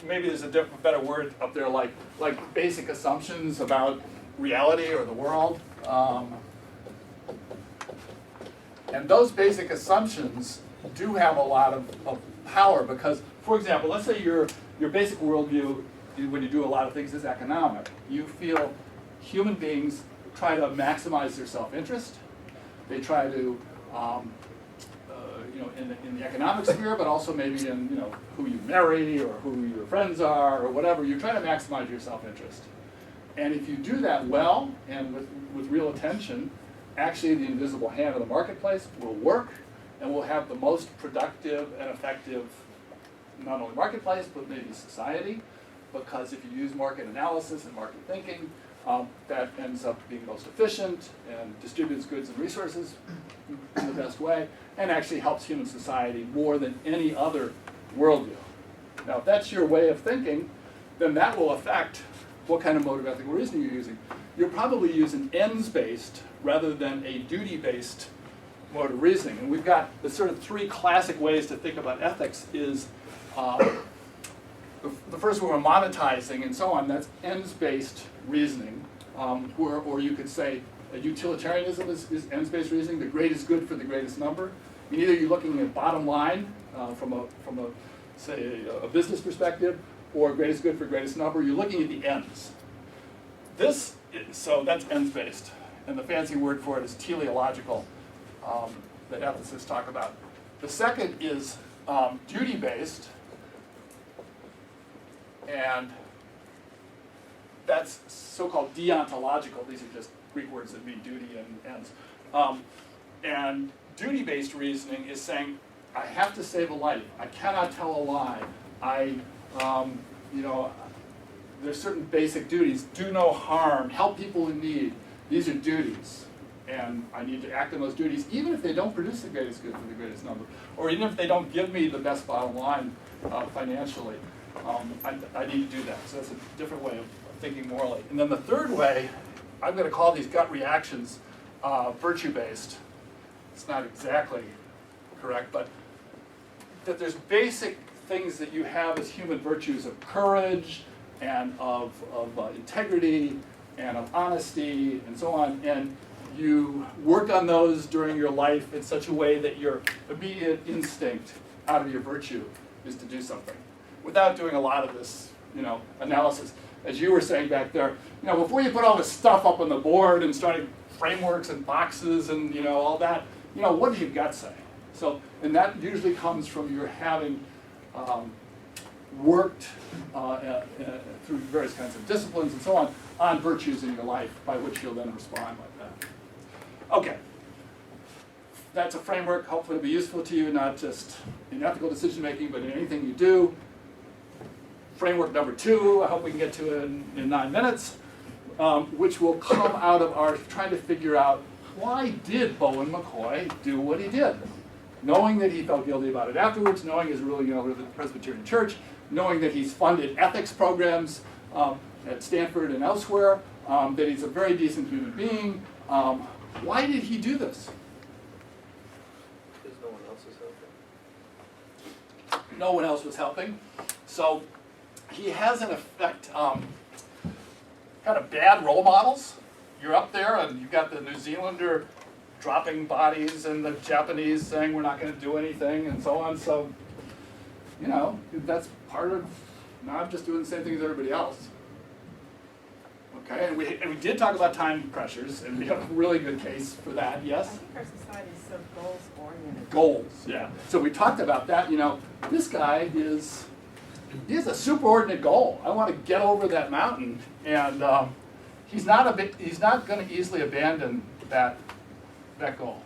maybe there's a better word up there, like basic assumptions about reality or the world. And those basic assumptions do have a lot of power because, for example, let's say your basic worldview, when you do a lot of things, is economic. You feel human beings try to maximize their self-interest. They try to, in the economic sphere, but also maybe in who you marry or who your friends are or whatever. You try to maximize your self-interest. And if you do that well and with real attention, actually the invisible hand of the marketplace will work, and we'll have the most productive and effective, not only marketplace, but maybe society, because if you use market analysis and market thinking, that ends up being most efficient and distributes goods and resources in the best way, and actually helps human society more than any other worldview. Now, if that's your way of thinking, then that will affect what kind of mode of ethical reasoning you're using. You're probably using ends-based rather than a duty-based mode of reasoning. And we've got the sort of three classic ways to think about ethics is the first one, we're monetizing and so on. That's ends-based reasoning, or you could say utilitarianism is ends-based reasoning. The greatest good for the greatest number. I mean, either you're looking at bottom line from a say a business perspective, or greatest good for greatest number. You're looking at the ends. So that's ends-based, and the fancy word for it is teleological that ethicists talk about. The second is duty-based, and that's so-called deontological. These are just Greek words that mean duty and ends. And duty-based reasoning is saying, I have to save a life. I cannot tell a lie. There's certain basic duties. Do no harm. Help people in need. These are duties. And I need to act on those duties, even if they don't produce the greatest good for the greatest number, or even if they don't give me the best bottom line financially. I need to do that. So that's a different way of thinking morally. And then the third way, I'm going to call these gut reactions virtue-based. It's not exactly correct, but that there's basic things that you have as human virtues of courage and of integrity and of honesty and so on, and you work on those during your life in such a way that your immediate instinct out of your virtue is to do something without doing a lot of this, analysis. As you were saying back there, before you put all this stuff up on the board and started frameworks and boxes and all that, what does your gut say? So, and that usually comes from your having worked through various kinds of disciplines and so on virtues in your life by which you'll then respond like that. Okay. That's a framework. Hopefully it'll be useful to you, not just in ethical decision making, but in anything you do. Framework number 2, I hope we can get to in 9 minutes, which will come out of our trying to figure out why did Bowen McCoy do what he did? Knowing that he felt guilty about it afterwards, knowing he's really with the Presbyterian Church, knowing that he's funded ethics programs at Stanford and elsewhere, that he's a very decent human being. Why did he do this? Because no one else was helping. No one else was helping. So he has, in effect, kind of bad role models. You're up there and you've got the New Zealander dropping bodies and the Japanese saying we're not going to do anything and so on. So, that's part of, now I'm just doing the same thing as everybody else. Okay, and we did talk about time pressures, and we have a really good case for that, yes? I think our society is so goals-oriented. Goals, yeah. So we talked about that, this guy he has a superordinate goal. I want to get over that mountain, and he's not going to easily abandon that goal.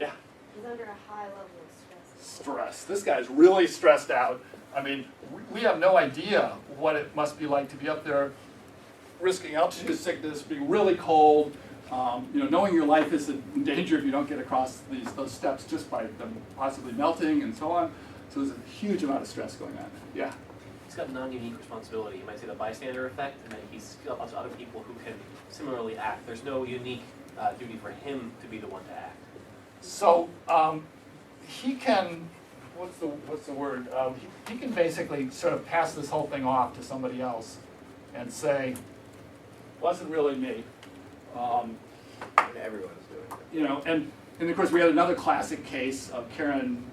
Yeah? He's under a high level of stress. Stress. This guy's really stressed out. I mean, we have no idea what it must be like to be up there risking altitude sickness, being really cold, knowing your life is in danger if you don't get across those steps just by them possibly melting and so on. So there's a huge amount of stress going on. Yeah? He's got non-unique responsibility. You might say the bystander effect, and then he's got lots of other people who can similarly act. There's no unique duty for him to be the one to act. So he can, what's the word? He can basically sort of pass this whole thing off to somebody else and say, wasn't really me. And everyone's doing it. And of course we had another classic case of Karen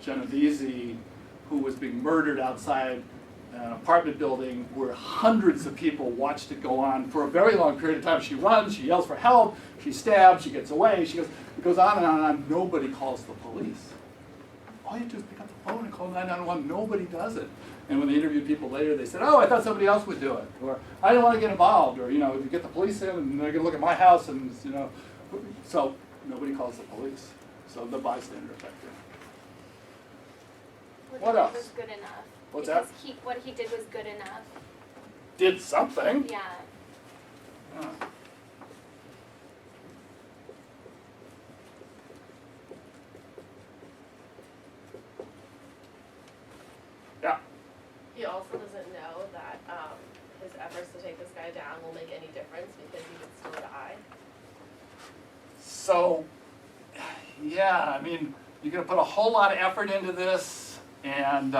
Genovese, who was being murdered outside an apartment building where hundreds of people watched it go on for a very long period of time. She runs, she yells for help, she's stabbed, she gets away, it goes on and on and on. Nobody calls the police. All you do is pick up the phone and call 911. Nobody does it. And when they interviewed people later, they said, oh, I thought somebody else would do it. Or, I didn't want to get involved. Or, you get the police in and they're going to look at my house and, So nobody calls the police. So the bystander effect. What else? Was good enough. What's because that? What he did was good enough. Did something. Yeah. Huh. Yeah. He also doesn't know that his efforts to take this guy down will make any difference because he could still die. So, yeah, I mean, you're going to put a whole lot of effort into this, and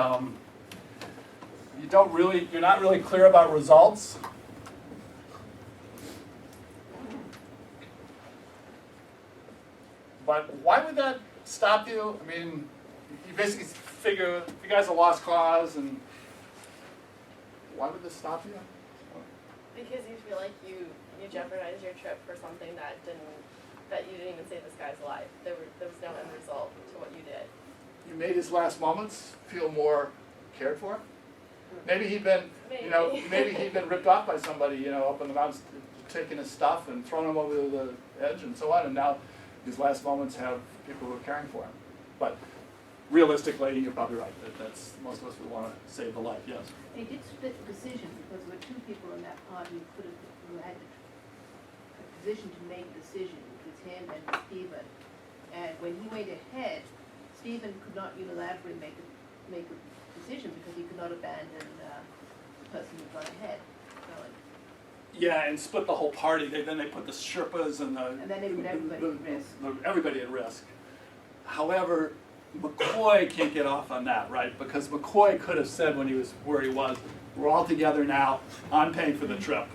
you're not really clear about results. But why would that stop you? I mean, you basically figure you guys are lost cause, and why would this stop you? Because you feel like you jeopardized your trip for something that you didn't even save this guy's life. There was no end result to what you did. You made his last moments feel more cared for? Maybe he'd been, maybe he'd been ripped off by somebody, up in the mountains, taking his stuff and throwing him over the edge and so on, and now his last moments have people who are caring for him. But realistically, you're probably right. That's most of us would want to save the life. Yes. They did split the decision because there were two people in that party who had a position to make a decision. It was him and Stephen. And when he went ahead, Stephen could not unilaterally make a decision because he could not abandon the person who'd gone ahead. Yeah, and split the whole party. Then they put the Sherpas and then they put everybody at risk. Everybody at risk. However, McCoy can't get off on that, right? Because McCoy could have said when he was where he was, we're all together now, I'm paying for the trip,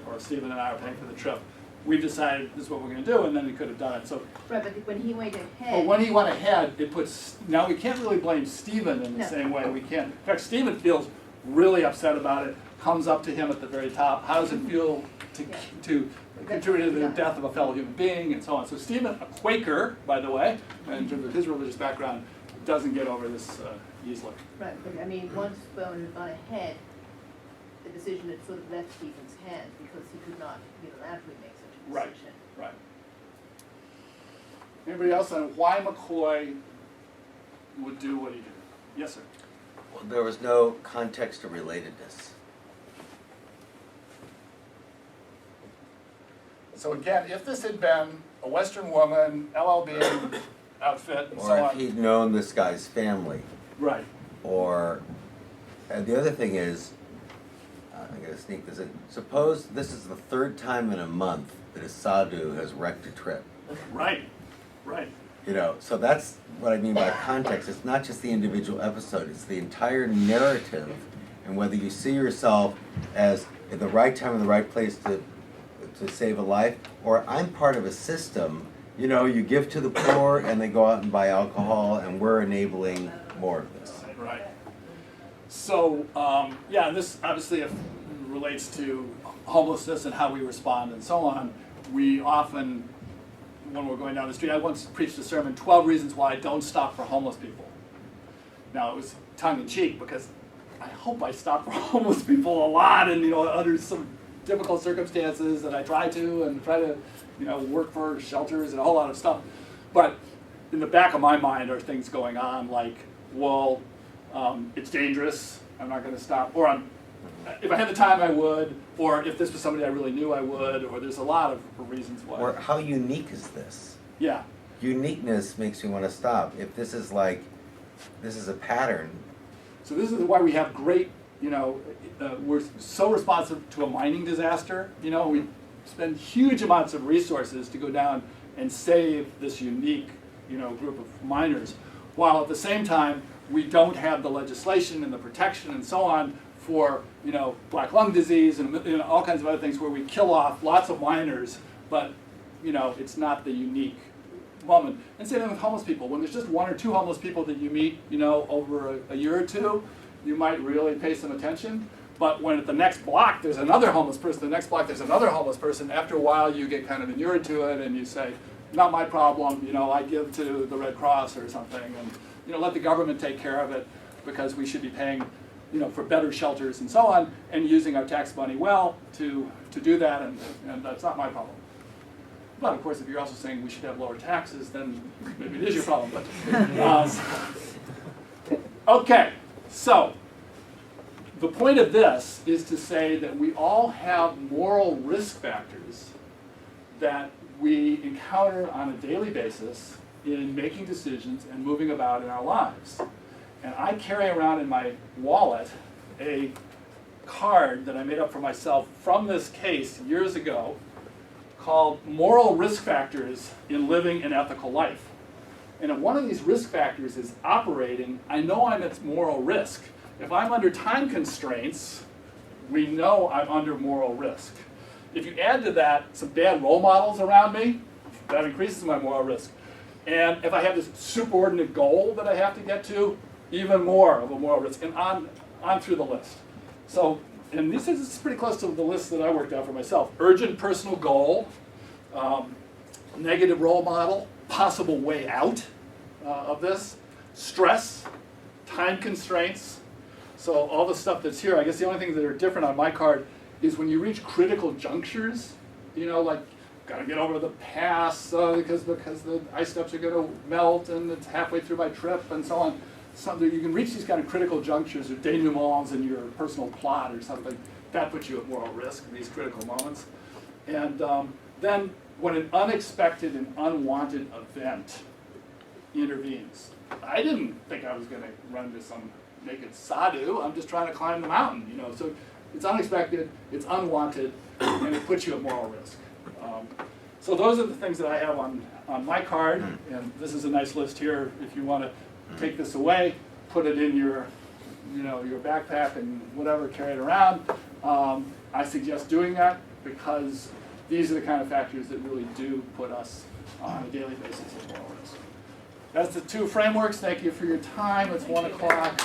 or Stephen and I are paying for the trip. We've decided this is what we're going to do, and then he could have done it. So, right, but when he went ahead. But when he went ahead, it puts, now we can't really blame Stephen in the same way. We can't. In fact, Stephen feels really upset about it, comes up to him at the very top. How does it feel to contribute to the death of a fellow human being, and so on. So Stephen, a Quaker, by the way, in terms of his religious background, doesn't get over this easily. Right, but I mean, once Bowen had gone ahead, the decision had sort of left Stephen's hands because he could not unilaterally make such a decision. Right. Anybody else on why McCoy would do what he did? Yes, sir. Well, there was no context of relatedness. So again, if this had been a Western woman, LLB outfit, and so Or if on. he'd known this guy's family. Right. Or, and the other thing is, I'm going to sneak this in. Suppose this is the third time in a month that a sadhu has wrecked a trip. Right. Right. So that's what I mean by context. It's not just the individual episode, it's the entire narrative, and whether you see yourself as in the right time in the right place to save a life, or I'm part of a system, you give to the poor and they go out and buy alcohol and we're enabling more of this. Right. So, and this obviously relates to homelessness and how we respond and so on. We often, when we're going down the street, I once preached a sermon, 12 reasons why I don't stop for homeless people. Now, it was tongue-in-cheek because I hope I stop for homeless people a lot and, under some difficult circumstances that I try to work for shelters and a whole lot of stuff. But in the back of my mind are things going on like, well, it's dangerous, I'm not going to stop, or if I had the time I would, or if this was somebody I really knew I would, or there's a lot of reasons why. Or how unique is this? Yeah. Uniqueness makes me want to stop. If this is a pattern. So this is why we have great, we're so responsive to a mining disaster. We spend huge amounts of resources to go down and save this unique, group of miners, while at the same time we don't have the legislation and the protection and so on for, black lung disease and all kinds of other things where we kill off lots of miners, but, it's not the unique moment. And same thing with homeless people. When there's just one or two homeless people that you meet, over a year or two, you might really pay some attention. But when at the next block there's another homeless person, the next block there's another homeless person, after a while you get kind of inured to it and you say, not my problem, I give to the Red Cross or something, and let the government take care of it because we should be paying for better shelters and so on, and using our tax money well to do that, and that's not my problem. But of course, if you're also saying we should have lower taxes, then maybe it is your problem. But okay, so the point of this is to say that we all have moral risk factors that we encounter on a daily basis in making decisions and moving about in our lives. And I carry around in my wallet a card that I made up for myself from this case years ago called Moral Risk Factors in Living an Ethical Life. And if one of these risk factors is operating, I know I'm at moral risk. If I'm under time constraints, we know I'm under moral risk. If you add to that some bad role models around me, that increases my moral risk. And if I have this superordinate goal that I have to get to, even more of a moral risk, and on through the list. So, and this is pretty close to the list that I worked out for myself. Urgent personal goal, negative role model, possible way out of this, stress, time constraints. So all the stuff that's here, I guess the only things that are different on my card is when you reach critical junctures, like gotta get over the pass because the ice steps are gonna melt and it's halfway through my trip and so on. You can reach these kind of critical junctures or denouements in your personal plot or something. That puts you at moral risk in these critical moments. And then when an unexpected and unwanted event intervenes. I didn't think I was going to run into some naked sadhu. I'm just trying to climb the mountain, So it's unexpected, it's unwanted, and it puts you at moral risk. So those are the things that I have on my card, and this is a nice list here if you want to take this away, put it in your backpack and whatever, carry it around. I suggest doing that because these are the kind of factors that really do put us on a daily basis at moral risk. That's the two frameworks. Thank you for your time. It's 1 o'clock.